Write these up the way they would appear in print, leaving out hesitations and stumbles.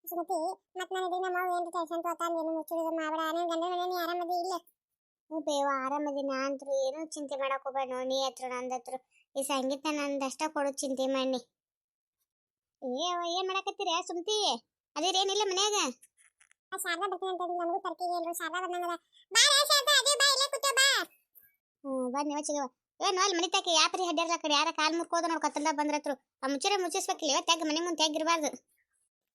ಸುಮತಿ ಮತ್ ನಾನು ಇದೀನಿ ನಮ್ಮ ಏನು ಟೆನ್ಷನ್ ತೋತಾಂದ ಏನು ಮುಚ್ಚಿದ ಮಾಡಬೇಡ ನಿನ್ ಗಂಡನ ಮನೆ ನೀ ಆರಾಮದಿ ಇಲ್ಲ ಹ್ಞೂ ಬೇವ ಆರಾಮದಿನ ಅಂದ್ರು ಏನೂ ಚಿಂತೆ ಮಾಡಕ್ ಹೋಗ್ಬೇಡ ನೋಡಿ ನೀ ಹತ್ರ ನಂದ ಹತ್ರ ಈ ಸಂಗೀತ ನಂದಷ್ಟ ಕೊಡು ಚಿಂತೆ ಮಾಡಿ ಏನ್ ಮಾಡಕತ್ತೀರ ಸುಮ್ತಿ ಅದೇನೇನಿಲ್ಲ ಮನ್ಯಾಗ ಶಾರದಾ ಬರ್ತೀನಿ ಅಂತ ನಮಗೂ ತರ್ಕಿಗೆ ಎಲ್ಲರೂ ಶಾರದಾ ಬಂದಂಗದ ಬಾ ರೇ ಶಾರದಾ ಅದೇ ಬಾ ಇಲ್ಲೇ ಕೂತೋ ಬಾ ಬನ್ನಿ ವಚಿಗವ ಏನು ಅಲ್ಲಿ ಮನೆ ತಾಕಿ ಯಾಪ್ರಿ ಹಡ್ಯಾರ ಕಡೆ ಯಾರ ಕಾಲ್ ಮುಕ್ಕೋದು ನಾವು ಕತ್ತಲ್ದಾಗ ಬಂದ್ರತ್ರು ಆ ಮುಚ್ಚರೆ ಮುಚ್ಚಿಸ್ಬೇಕಿಲ್ಲ ಇವತ್ತಾಗ ಮನೆ ಮುಂದೆ ತೆಗಿರ್ಬಾರ್ದು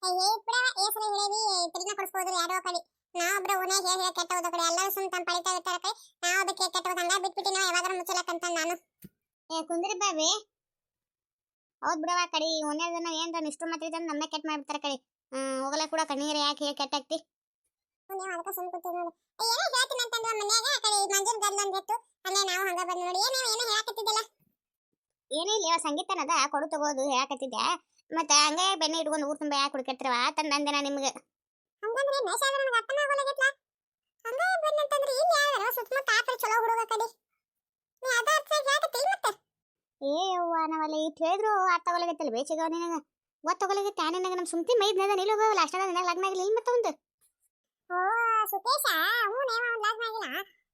ಅಯ್ಯೇ ಬಿಡವ ಏಸರ ಹೇಳೇವಿ ತಿರ್ನ ಕೊಡಿಸ್ಬೋದು ಯಾರೋ ಕಡೆ ನಾವು ಒಬ್ರು ಓನೇ ಹೇಳಿ ಕೆಟ್ಟ ಹೋದ ಕಡೆ ಎಲ್ಲರೂ ಸುಮ್ ತಮ್ಮ ಪಳಿತಾ ಇರ್ತಾರ ಕೈ ನಾವು ಅದಕ್ಕೆ ಕೆಟ್ಟ ಹೋದ ಹಂಗ ಬಿಟ್ಬಿಟ್ಟು ನಾವು ಯಾವಾಗಾರ ಮುಚ್ಚಲಕ್ಕಂತ ನಾನು ಕುಂದ್ರಿ ಬಾಬಿ ಹೌದ್ ಬಿಡವ ಕಡೆ ಓನ್ಯಾದನ ಏನ್ರ ನಿಷ್ಠು ಮಾತ್ರ ನಮ್ಮೆ ಕೆಟ್ಟ ಮಾಡ್ಬಿಡ್ತಾರ ಕಡೆ ಹೋಗಲ ಕೂಡ ಕಣ್ಣೀರ ಯಾಕೆ ಕೆಟ್ಟಾಗ್ತಿ ನೀವು ಅದಕ್ಕೆ ಸುಮ್ ಕೂತೀವಿ ನೋಡಿ ಏನೋ ಹೇಳ್ತೀನಿ ಅಂತಂದ್ರೆ ಮನ್ಯಾಗ ಆ ಕಡೆ ಮಂಜುನ್ ಗರ್ಲಂದ್ ಎತ್ತು ಹಂಗೆ ನಾವು ಹಂಗ ಬಂದು ನೋಡಿ ಏನೋ ಹೇಳಕತ್ತಿದ್ದಲ್ಲ ಏನೂ ಇಲ್ಲ ಸಂಗೀತನದ ಕೊಡು ತಗೋದು ಹೇಳಕತ್ತಿದ್ದೆ ಮತ್ತೆ ಹಂಗೆ ಬೆಣ್ಣೆ ಇಟ್ಕೊಂಡು ಊರ್ ತುಂಬ ಯಾಕೆ ಹುಡುಕಿರ್ತಿರವ ತಂದಂದೆನ ನಿಮ್ಗೆ ಹಂಗಂದ್ರೆ ಮೇಷಾದ್ರ ನನಗೆ ಅಪ್ಪನ ಆಗೋಲಾಗಿತ್ಲ ಹಂಗ ಬಂದಂತಂದ್ರೆ ಇಲ್ಲಿ ಯಾವ್ದಾರ ಸುತ್ತಮುತ್ತ ಆಪರಿ ಚಲೋ ಹುಡುಗ ಕಡೆ ನೀ ಅದ ಅರ್ಥ ಹೇಳಕತ್ತಿ ಮತ್ತೆ ಏ ಅವ್ವ ನಾವಲ್ಲ ಇಟ್ಟು ಹೇಳಿದ್ರು ಅರ್ಥ ತಗೊಳಗತ್ತಲ್ಲ ಬೇಸಿಗವ ನಿನಗ ಗೊತ್ತಗೊಳಗತ್ತೆ ನಿನಗೆ ನಮ್ಮ ಸುಮ್ತಿ ಮೈದ್ನದ ನಿಲ್ಲೋಗ ಲಾಸ್ಟಾಗ ನಿನಗೆ ಲಗ್ನ ಆಗಿಲ್ಲ ಇಲ್ಲ ಮತ್ತೊಂದು ಓ ಸುಕೇಶ ಹ್ಞೂ ನೇವ ಒಂದು ಲಗ್ನ ಆಗಿಲ್ಲ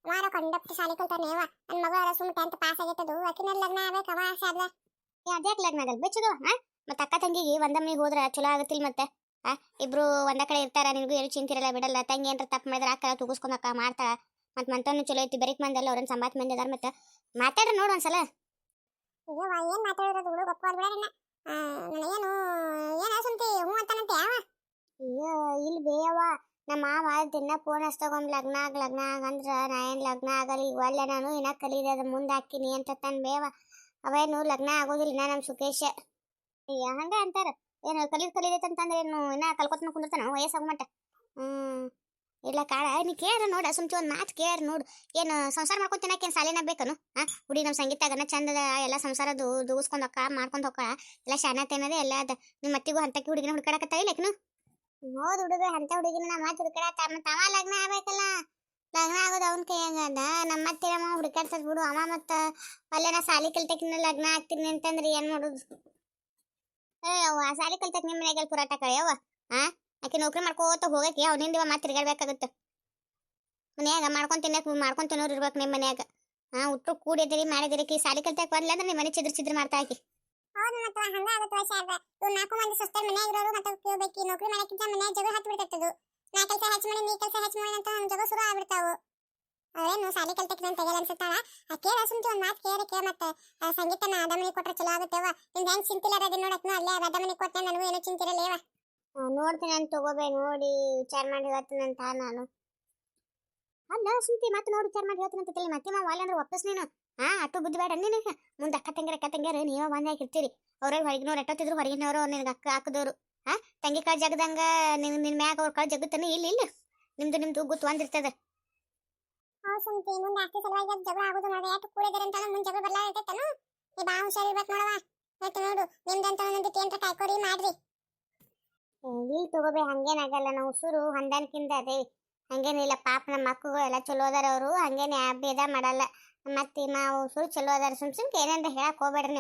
ಮಾರ ಕಂಡಪ್ಪ ಶಾಲೆ ಕಲ್ತಾನೇವ ನನ್ನ ಮಗಳ ಸುಮ್ 10th ಪಾಸ್ ಆಗೈತದು ಅಕಿನ ಲಗ್ನ ಆಗ್ಬೇಕವ ಶಾರದಾ ಅದ್ಯಾಕೆ ಲಗ್ನ ಆಗಲ್ಲ ಬೇಸಿಗವ ಮತ್ತೆ ಅಕ್ಕ ತಂಗಿಗೆ ಒಂದಮ್ಮಿಗೆ ಹೋದ್ರೆ ಚಲೋ ಆಗತ್ತಿಲ್ಲ ಮತ್ತೆ ಇಬ್ರು ಒಂದ ಕಡೆ ಇರ್ತಾರ ನಿನಗೂ ಏನು ಚಿಂತಿರಲ್ಲ ಬಿಡಲ್ಲ ತಂಗಿ ಏನ್ರ ತಪ್ಪು ಮಾಡಿದ್ರೆ ಅಕ್ಕ ತುಗಿಸ್ಕೊಂಡಕ್ಕ ಮಾಡ್ತಾಳ ಮತ್ತೆ ಮಂತನ್ನು ಚಲೋ ಐತಿ ಬರೀಕ್ ಮಂದಲ್ಲ ಅವ್ರನ್ನ ಸಂಬಾತ್ ಮಂದಿ ಅದಾರ ಮತ್ತೆ ಮಾತಾಡ್ರಿ ನೋಡು ಒಂದ್ಸಲ ಅಯ್ಯೋ ಏನು ಮಾತಾಡೋದು ಹುಡುಗ ಒಪ್ಪಾಡ್ ಬಿಡಣ್ಣ ನನಗೇನು ಏನು ಸುಮ್ತಿ ಹ್ಞೂ ಅಂತಾನಂತೆ ಯಾವ ಅಯ್ಯೋ ಇಲ್ಲಿ ಬೇಯವ್ವ ನಮ್ಮ ಮಾವ ದಿನ ಫೋನ್ ಹಚ್ತಗೊಂಡ್ ಲಗ್ನ ಆಗಂದ್ರ ನಾ ಏನು ಲಗ್ನ ಆಗಲ್ಲ ಈಗ ಒಳ್ಳೆ ನಾನು ಇನ್ನ ಕಲೀದೆ ಅದು ಮುಂದೆ ಹಾಕಿನಿ ಅಂತ ತನ್ ಬೇವ ಅವೇನು ಲಗ್ನ ಆಗೋದಿಲ್ಲ ಇನ್ನ ನಮ್ಮ ಸುಖೇಶ ಅಯ್ಯ ಹಂಗ ಅಂತಾರ ಏನು ಕಲೀದೈತಂತಂದ್ರೆ ಏನು ಇನ್ನ ಕಲ್ಕೊತ್ನ ಕುಂದಿರ್ತಾನ ವಯಸ್ಸಾಗ ಮಟ್ಟ ಇಲ್ಲ ಕಾಳ ನೀ ಕೇಳ ನೋಡ ಸುಮ್ತಿ ಒಂದು ಮಾತು ಕೇಳ ನೋಡು ಏನು ಸಂಸಾರ ಮಾಡ್ಕೊಂಡ್ ತಿನ್ನಕೇನು ಸಾಲಿನ ಬೇಕನು ಹುಡಿ ನಮ್ಮ ಸಂಗೀತಾಗನ ಚಂದದ ಎಲ್ಲ ಸಂಸಾರದು ದೂಗಿಸ್ಕೊಂಡ್ ಹೊಕ್ಕ ಮಾಡ್ಕೊಂಡ್ ಹೊಕ್ಕ ಎಲ್ಲ ಶಾನತೆ ಅನ್ನೋದೇ ಎಲ್ಲ ಅದ ನಿಮ್ಮ ಮತ್ತಿಗೂ ಹಂತಕ್ಕೆ ಹುಡುಗಿನ ಹುಡ್ಕಾಡಕತ್ತ ಇಲ್ಲಕನು ಹೌದು ಹುಡುಗ ಅಂತ ಹುಡುಗಿನ ನಮ್ಮ ಮಾತು ಹುಡ್ಕಾಡತ್ತ ಮತ್ತೆ ಅವ ಲಗ್ನ ಆಗ್ಬೇಕಲ್ಲ ಲಗ್ನ ಆಗೋದು ಅವನ ಕೈಯಾಗದ ನಮ್ಮ ಮತ್ತೆ ನಮ್ಮ ಹುಡುಕಾಡ್ತದ ಬಿಡು ಅವ ಮತ್ತ ಅಲ್ಲೇನ ಸಾಲಿ ಕಲ್ತಕಿನ ಲಗ್ನ ಆಗ್ತೀನಿ ಅಂತಂದ್ರೆ ಏನ್ ಮಾಡೋದು ಅವ್ವ ಸಾಲಿ ಕಲ್ತಕ್ ನಿಮ್ಮ ಮನ್ಯಾಗ ಪುರಾಟ ಕಳೆಯವ್ವ ಆಕೆ ನೌಕರಿ ಮಾಡ್ಕೋತ ಹೋಗಕ್ಕೆ ಅವನಿಂದ ಮತ್ತೆ ತಿರ್ಗಾಡ್ಬೇಕಾಗತ್ತ ಮನ್ಯಾಗ ಮಾಡ್ಕೊಂಡ್ ತಿನ್ನೋರು ಇರ್ಬೇಕು ನಿಮ್ಮ ಮನ್ಯಾಗ ಉಟ್ರು ಕೂಡಿದಿರಿ ಮಾಡಿದಿರಿ ಸಾಲಿ ಕಲ್ತಕ್ ಬರ್ಲಿಲ್ಲ ಅಂದ್ರೆ ನಿಮ್ಮ ಮನೆ ಚಿದ್ರ ಮಾಡ್ತಾ ಆಕಿ ಹೌದು ಮತ್ತೆ ಹಂಗ ಆಗತ್ವ ಶಾರದಾ ಇವ್ 4 ಮಂದಿ ಸೊಸ್ತೆ ಮನ್ಯಾಗ ಇರೋರು ಮತ್ತೆ ಕೇಳಬೇಕು ನೌಕರಿ ಮಾಡಕ್ಕಿಂತ ಮನ್ಯಾಗ ಜಗಳ ಹತ್ತು ಬಿಡ್ತೈತದು ನಾ ಕೆಲಸ ಹೆಚ್ಚು ಮಾಡಿ ನೀ ಕೆಲಸ ಹೆಚ್ಚು ಮಾಡಿ ಅಂತ ಜಗಳ ಶುರು ಆಗ್ಬಿಡ್ತಾವು ಅವೇನು ಸಾಲಿ ಕಲ್ತಕ್ಕೆ ನಾನು ತೆಗೆಯಲ್ಲ ಅನ್ಸುತ್ತಾಳ ಆ ಕೇಳ ಸುಮ್ತಿ ಒಂದು ಮಾತು ಕೇಳ ಮತ್ತೆ ಸಂಗೀತನ ಅದಮನಿ ಕೊಟ್ರೆ ಚಲೋ ಆಗುತ್ತೇವ ನಿಮ್ಗೆ ಹೆಂಗ್ ಚಿಂತಿಲ್ಲ ಅದ ನೋಡಕ್ನು ಅಲ್ಲೇ ಅದಮನಿ ಕೊಟ್ಟೆ ನನಗೂ ಏನೂ ಚಿಂತಿರಲ್ಲೇವ ನೋಡ್ತೀನಿ ಅಂತ ತಗೋಬೇ ನೋಡಿ ವಿಚಾರ ಮಾಡಿ ಹೇಳ್ತೀನಂತ ನಾನು ಅಲ್ಲ ಸುಮ್ತಿ ಮತ್ತೆ ನೋಡಿ ವಿಚಾರ ಮಾಡಿ ಹೇಳ್ತೀನಿ ಅಂತ ತಿಳಿ ಮತ್ತೆ ಮಾವ ಅಲ್ಲ ಅಂದ್ರೆ ವಾಪಸ್ ನೀನು ಅಟ್ಟು ಬುದ್ಧಿ ಬೇಡ ನಿನಗೆ ಮುಂದೆ ಅಕ್ಕ ತಂಗಿಯರು ನೀವ ಒಂದೇ ಹಾಕಿರ್ತೀರಿ ಅವ್ರಿಗೆ ಹೊರಗಿನವ್ರು ಎಟ್ಟೋತಿದ್ರು ಹೊರಗಿನವರು ನಿನಗೆ ಅಕ್ಕ ಹಾಕಿದವರು ತಂಗಿ ಕಾಳು ಜಗದಂಗ ನಿನ್ನ ಮ್ಯಾಗ ಅವ್ರ ಕಾಳು ಜಗತ್ತಾನೆ ಇಲ್ಲ ನಿಮ್ದು ಗೊತ್ತು ಒಂದಿರ್ತದ ಸುಮ್ತಿ ಮುಂದೆ ಆಸ್ತಿ ಸಲುವಾಗಿ ಜಗಳ ಆಗೋದು ನೋಡ್ರಿ ಯಾಕೆ ಕೂಡಿದಾರೆ ಅಂತ ಮುಂದೆ ಜಗಳ ಬರ್ಲಾ ಇರ್ತೈತನು ಈ ಬಾ ಹುಷಾರಿರ್ಬೇಕು ನೋಡವ ಮತ್ತೆ ನೋಡು ನಿಮ್ದಂತ ಒಂದೊಂದು ಏನ್ರ ಕಾಯ್ಕೊಡಿ ಮಾಡ್ರಿ ಇಲ್ಲಿ ತಗೋಬೇ ಹಂಗೇನಾಗಲ್ಲ ನಾವು ಉಸುರು ಹೊಂದಾಣಿಕೆಯಿಂದ ಅದೇವಿ ಹಂಗೇನಿಲ್ಲ ಪಾಪ ನಮ್ಮ ಮಕ್ಕಳು ಎಲ್ಲ ಚಲೋ ಅದಾರ ಅವರು ಹಂಗೇನೆ ಭೇದ ಮಾಡಲ್ಲ ಮತ್ತೆ ನಾವು ಉಸುರು ಚಲೋ ಅದಾರ ಸುಮ್ ಏನೇನ್ರ ಹೇಳಕ್ ಹೋಗ್ಬೇಡ್ರಿ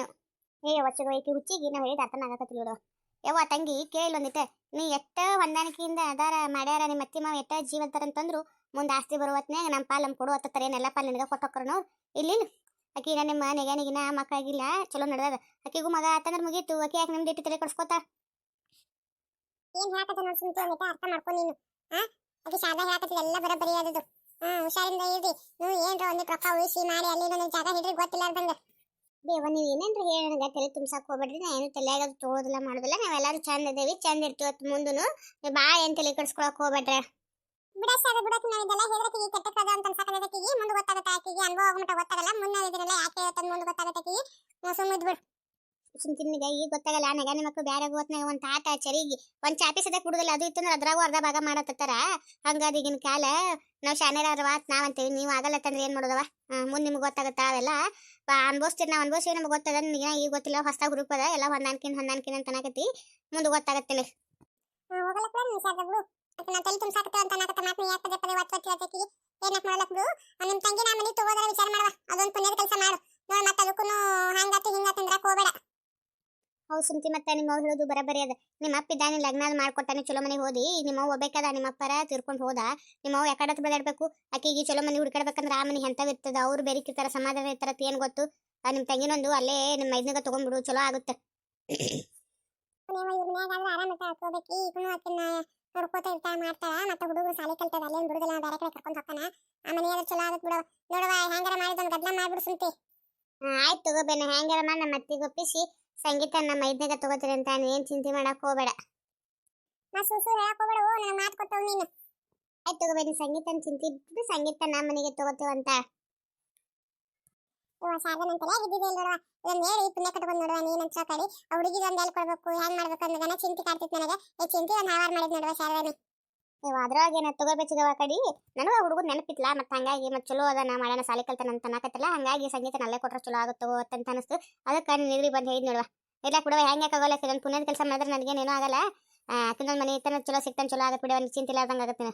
ನೀವು ವಚ್ಚಗ ಐತಿ ಹುಚ್ಚಿಗೆ ನಾವು ಹೇಳಿದ ಅರ್ಥನ ಆಗಕತ್ತಿಲ್ಲ ನೋಡು ಯವ್ವ ತಂಗಿ ಕೇಳಿ ಒಂದಿತ್ತೆ ನೀ ಎಷ್ಟ ಹೊಂದಾಣಿಕೆಯಿಂದ ಅದಾರ ಮಾಡ್ಯಾರ ನಿಮ್ಮ ಅತ್ತಿ ಮಾವ ಎಷ್ಟ ಜೀವಂತಾರಂತಂದ್ರು ಮುಂದೆ ಆಸ್ತಿ ಬರುವತ್ನಾಗ ನಮ್ಮ ಪಾಲ್ ನಮ್ ಕೊಡು ಹತ್ತರ ಏನೆಲ್ಲ ಪಾಲ್ ನಿನಗೆ ಕೊಟ್ಟೋಕ್ರನು ಇಲ್ಲಿ ಆಕಿ ನಿಮ್ಮ ನೆಗನಿಗಿನ ಮಕ್ಕಳಾಗಿಲ್ಲ ಚಲೋ ನಡೆದ ಆಕಿಗೂ ಮಗ ಆತಂದ್ರೆ ಮುಗೀತು ಆಕಿ ಯಾಕೆ ನಿಮ್ದು ಇಟ್ಟು ತಲೆ ಕೊಡ್ಸ್ಕೊತಾ ಏನ್ ಹೇಳಕತ್ತ ನೋಡಿ ಸುಮ್ತಿ ಒಂದಿಟ ಅರ್ಥ ಮಾಡ್ಕೊ ನೀನು ಆಕಿ ಶಾರದಾ ಹೇಳಕತ್ತಿಲ್ಲ ಎಲ್ಲ ಬರೋಬ್ಬರಿ ಆದದು ಹುಷಾರಿಂದ ಇರ್ರಿ ನೀವು ಏನ್ರ ಒಂದಿಟ್ಟು ರೊಕ್ಕ ಉಳಿಸಿ ಮಾಡಿ ಅಲ್ಲಿ ನನ್ನ ಜಾಗ ಹಿಡ್ರಿ ಗೊತ್ತಿಲ್ಲಾರ್ದಂಗ ದೇವ ನೀವು ಏನೇನ್ರಿ ಹೇಳಿ ನನಗೆ ತಲೆ ತುಂಬ್ಸಕ್ ಹೋಗ್ಬೇಡ್ರಿ ನಾ ಏನು ತಲೆಯಾಗ ತೊಗೊಳೋದಿಲ್ಲ ಮಾಡೋದಿಲ್ಲ ನಾವೆಲ್ಲರೂ ಚಂದ ಇದೇವಿ ಚಂದ ಇರ್ತೀವತ್ತು ಮುಂದೂನು ಭಾಳ ಏನು ತಲೆ ಕೆಡಿಸ್ಕೊಳಕ್ ಹೋಗ್ಬೇಡ್ರಿ ಬಿಡಕ್ಕೆ ನಾವು ಇದೆಲ್ಲ ಹೇಳಿದ್ರೆ ಕೆಟ್ಟಕ್ಕದ ಅಂತ ಅನ್ಸಕತ್ತಕಿಗೆ ಮುಂದೆ ಗೊತ್ತಾಗುತ್ತೆ ಆಕಿಗೆ ಅನುಭವ ಆಗಮಟ ಗೊತ್ತಾಗಲ್ಲ ಮುನ್ನ ಇದನ್ನೆಲ್ಲ ಯಾಕೆ ಹೇಳ್ತಾನೆ ಮುಂದೆ ಗೊತ್ತಾಗುತ್ತೆ ಆಕಿಗೆ ನಾವು ಸುಮ್ಮನೆ ಬಿಡು ಸುಮ್ತಿನಿಗೆ ಈಗ ಗೊತ್ತಾಗಲ್ಲ ನೆಗನಿ ಮಕ್ಕಳು ಬ್ಯಾರೆ ಹೊತ್ನಾಗ ಒಂದು ತಾಟ ಚರಿಗೆ ಒಂದು ಚಾಪಿ ಸದಕ್ಕೆ ಬಿಡುದಿಲ್ಲ ಅದು ಇತ್ತಂದ್ರೆ ಅದ್ರಾಗೂ ಅರ್ಧ ಭಾಗ ಮಾಡತ್ತಾರ ಹಂಗಾದ ಈಗಿನ ಕಾಲ ನಾವು ಶಾನೇರವ ನಾವಂತೇವಿ ನೀವು ಆಗಲ್ಲ ತಂದ್ರೆ ಏನು ಮಾಡೋದವ ಮುಂದೆ ನಿಮ್ಗೆ ಗೊತ್ತಾಗುತ್ತಾ ಅವೆಲ್ಲ ಅನ್ಭವಿಸ್ತೀರಿ ನಾವು ಅನ್ಭವಿಸಿ ನಮ್ಗೆ ಗೊತ್ತದ ನಿಮಗೆ ಈಗ ಗೊತ್ತಿಲ್ಲ ಹೊಸ ಗ್ರೂಪ್ ಅದ ಎಲ್ಲ ಹೊಂದಾಣಿಕೆ ಅಂತ ಅನ್ನಕತ್ತಿ ಮುಂದೆ ಗೊತ್ತಾಗತ್ತೆ ಹೋಗಲ್ಲ ಕೂಡ ನಿಸಾದ ಬಿಡು ಮತ್ತೆ ನಾವು ತಲೆ ತುಂಬ್ಸಾಕತ್ತೇವೆ ಅಂತ ಅನ್ನಕತ್ತ ಮಾತು ಯಾಕೆ ಪದೇ ಪದೇ ಒತ್ತು ಏನಕ್ಕೆ ಮಾಡಲಕ್ ಬಿಡು ನಿಮ್ಮ ತಂಗಿ ನಾ ಮನೆಗೆ ತಗೋದ್ರೆ ವಿಚಾರ ಮಾಡುವ ಅದೊಂದು ಪುಣ್ಯದ ಕೆಲಸ ಮಾಡು ನೋಡಿ ಮತ್ತೆ ಅದಕ್ಕೂ ಹಂಗಾತು ಹಿಂಗಾತು ಅಂದ್ರಕ್ಕೆ ಹೋಗಬೇಡ ಹೌದು ಸುಮ್ತಿ ಮತ್ತೆ ನಿಮ್ಮ ಅವ್ವ ಹೇಳೋದು ಬರಬರಿ ಅದ. ನಿಮ್ಮ ಅಪ್ಪ ಇದ್ದಾನೆ ಲಗ್ನ ಮಾಡ್ಕೊಟ್ಟಾನೆ ಚಲೋ ಮನೆಗೆ ಹೋದಿ. ನಿಮ್ಮ ಅವ್ವ ಒಬ್ಬಾಕದ, ನಿಮ್ಮ ಅಪ್ಪರ ತಿರ್ಕೊಂಡು ಹೋದ. ನಿಮ್ಮ ಅವ್ವ ಯಾಕಡೆ ಬೆದಾಡ್ಬೇಕು. ಆಕೆಗೆ ಚಲೋ ಮನೆ ಹುಡ್ಕಾಡ್ಬೇಕಂದ್ರೆ ಆ ಮನೆ ಎಂತ ಇರ್ತದ. ಅವ್ರು ಬೆರಿಕಿರ್ತಾರ, ಸಮಾಧಾನ ಇರ್ತಾರ, ಏನ್ ಗೊತ್ತು. ನಿಮ್ಮ ತಂಗಿನೊಂದು ಅಲ್ಲೇ ನಿಮ್ಮ ಮೈದ್ನಾಗ ತಗೊಂಡ್ಬಿಡು, ಚಲೋ ಆಗುತ್ತೆ. ಇವ್ರ ಮನ್ಯಾಗ ಆದ್ರೆ ಆರಾಮ ಹಾಕೋಬೇಕು. ಈಗನು ಆಕಿನ ನೋಡ್ಕೋತ ಇರ್ತಾಳ, ಮಾಡ್ತಾಳ. ಮತ್ತೆ ಹುಡುಗರು ಸಾಲಿ ಕಲ್ತದ, ಅಲ್ಲೇನ್ ಬಿಡುದಿಲ್ಲ, ಬೇರೆ ಕಡೆ ಕರ್ಕೊಂಡು ಹೋಗ್ತಾನ. ಆ ಮನೆಯಾದ್ರೆ ಚಲೋ ಆಗತ್ ಬಿಡವ. ನೋಡವ ಹೆಂಗಾರ ಮಾಡಿದೊಂದು ಗದ್ಲ ಮಾಡ್ಬಿಡು ಸುಂತಿ. ಆಯ್ತು ತಗೋಬೇನ, ಹೆಂಗಾರ ಮಾಡಿ ನಮ್ಮ ಅತ್ತಿಗೆ ಒಪ್ಪಿಸಿ ಸಂಗೀತ ನಮ್ಮ ಮೈದ್ನಾಗ ತಗೋತೀರಿ ಅಂತ ಏನ್ ಚಿಂತೆ ಮಾಡಕ್ ಹೋಗ್ಬೇಡ. ನಾ ಸುಸು ಹೇಳಕ್ ಹೋಗ್ಬೇಡ, ನನಗೆ ಮಾತು ಕೊಟ್ಟವ್ ನೀನು. ಆಯ್ತು ತಗೋಬೇನಿ, ಸಂಗೀತನ ಚಿಂತೆ ಬಿಟ್ಟು ಸಂಗೀತ ನಮ್ಮ ಮನೆಗೆ ತಗೋತೀವಂತ. ಇವ ಶಾರದನ ತಲೆಯಾಗ ಇದ್ದಿದೆ ನೋಡವ. ಇದನ್ನ ಹೇಳಿ ಪುಣ್ಯ ಕಟ್ಕೊಂಡು ನೋಡುವ ನೀನಂತ ಕಡಿ. ಆ ಹುಡುಗಿ ಒಂದು ಎಲ್ಲಿ ಕೊಡ್ಬೇಕು, ಹೆಂಗ್ ಮಾಡ್ಬೇಕು ಅನ್ನೋದನ್ನ ಚಿಂತೆ ಕಾಡ್ತಿತ್ತು ನನಗೆ. ಈ ಚಿಂತೆ ಒಂದು ಹಾವಾರ್ ಮಾಡಿದ್ ನೋಡುವ ಶಾರದನಿ. ನೀವು ಅದ್ರಾಗ ಏನ ತಗೋಬೇಕಿದವ ಕಡಿ. ನನಗೆ ಹುಡುಗರು ನೆನಪಿತ್ಲ, ಮತ್ತೆ ಹಂಗಾಗಿ ಮತ್ತೆ ಚಲೋ ಅದ, ನಾ ಮಾಡೋಣ ಸಾಲಿ ಕಲ್ತಾನ ಅಂತ ಅನ್ನಕತ್ತಲ್ಲ. ಹಂಗಾಗಿ ಸಂಗೀತ ನಲ್ಲೇ ಕೊಟ್ರೆ ಚಲೋ ಆಗುತ್ತೋ ಅಂತ ಅನಿಸ್ತು. ಅದಕ್ಕೆ ನೀನು ಎದುರಿಗೆ ಬಂದು ಹೇಳಿದ್ ನೋಡುವ. ಇಲ್ಲ ಬಿಡುವ, ಹೆಂಗೆ ಆಗೋಲ್ಲ, ನನ್ನ ಪುಣ್ಯದ ಕೆಲಸ ಮಾಡಿದ್ರೆ ನನಗೇನೇನೂ ಆಗಲ್ಲ. ಆಕಿನೊಂದು ಮನೆ ಇರ್ತಾನೆ, ಚಲೋ ಸಿಗ್ತಾನೆ, ಚಲೋ ಆಗತ್ತೆ ಬಿಡುವ, ಚಿಂತೆ ಇಲ್ಲಾರ್ದಂಗೆ ಆಗತ್ತೆ.